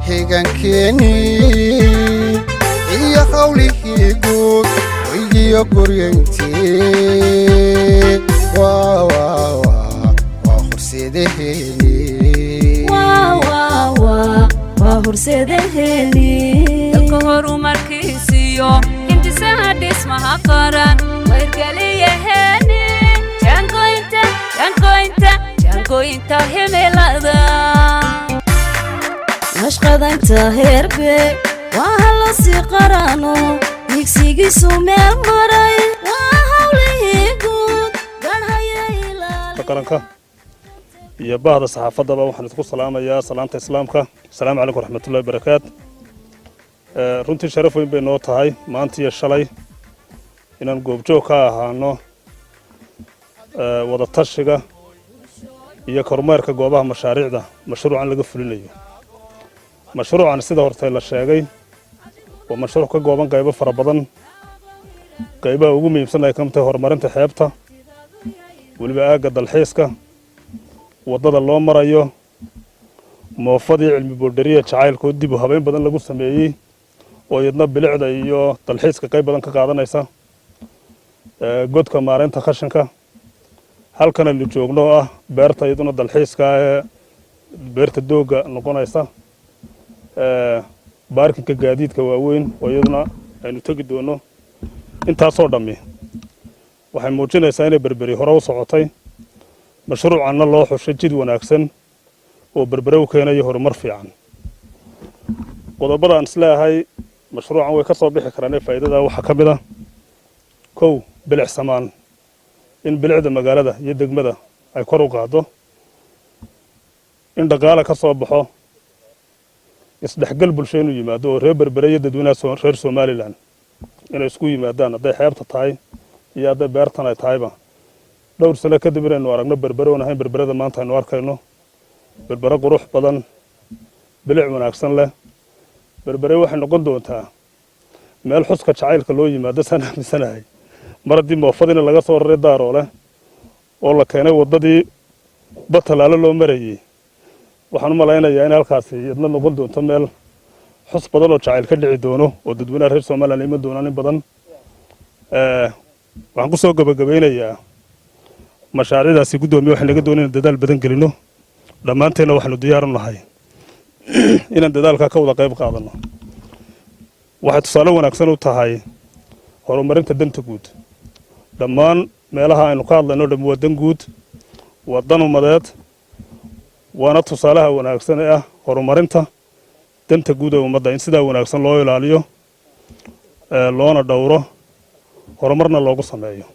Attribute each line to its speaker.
Speaker 1: higankeni iyo qawlihii guud iyo guryantii waa
Speaker 2: horseedaheni dalka horumarkiisiyo intisaha dhismaha qaran wayrgaliyaheni jangoynta himilada nashqadaynta herbe waa halo si qarano nigsigiisu meel maray waa hawlihii guud garhaya
Speaker 3: qaranka iyo bahda saxaafadaba waxaan isku salaamayaa salaanta islaamka assalaamu calaykum waraxmatullaahi wabarakaatu runtii sharaf weyn bay noo tahay maanta iyo shalay inaan goobjoog ka ahaano wada tashiga iyo kormeerka goobaha mashaariicda mashruucan laga fulinayo mashruucan sida hortay la sheegay waa mashruuc ka gooban qaybo fara badan qaybaha ugu muhiimsan ay ka mid tahay horumarinta xeebta weliba aagga dalxiiska wadada loo marayo moofadii cilmi boodhariya jacaylkood dib u habeyn badan lagu sameeyey oo iyadna bilicda iyo dalxiiska qayb badan ka qaadanaysa godka maareynta khashinka halkan aynu joogno ah beerta iyaduna dalxiiska ee beerta dooga noqonaysa baarkinka gaadiidka waaweyn oo iyaduna aynu tegi doono intaasoo dhammi waxay muujinaysaa inay berberi hore u socotay mashruucanna loo xushay jid wanaagsan oo berbere u keenayo horumar fiican qodobadaan isleeyahay mashruucan way ka soo bixi karaan faa'iidada waxaa ka mid ah kow bilic samaan in bilicda magaalada iyo degmada ay kor u qaado in dhaqaale ka soo baxo isdhexgal bulsho inuu yimaado oo reer berbere iyo dadweynaha reer somaliland inay isku yimaadaan hadday xeebta tahay iyo hadday beertan ay tahayba dhowr sano kadib inaynu aragno berbere oon ahayn berberada maanta aynu arkayno berbere qurux badan bilic wanaagsan leh berbere waxay noqon doontaa meel xuska jacaylka loo yimaado saan aaminsanahay mar haddii moofadina laga soo raray daaroole oo la keenay waddadii batalaalo loo marayey waxaan u malaynayaa in halkaasi iyadna noqon doonto meel xus badan oo jacayl ka dhici doono oo dadweynaha reer somaliland iman doonaan in badan waxaan ku soo gabagabeynayaa mashaariicdaasi guddoomiye waxay naga dooneen inaan dadaal badan gelino dhammaanteenna waxaanu diyaar u nahay inaan dadaalkaa ka wada qayb qaadano waxay tusaale wanaagsan u tahay horumarinta danta guud dhammaan meelaha aynu ka hadlayno dhammi waa dan guud waa dan ummadeed waana tusaalaha wanaagsan ee ah horumarinta danta guud ee ummadda in sidaa wanaagsan loo ilaaliyo loona dhowro horumarna loogu sameeyo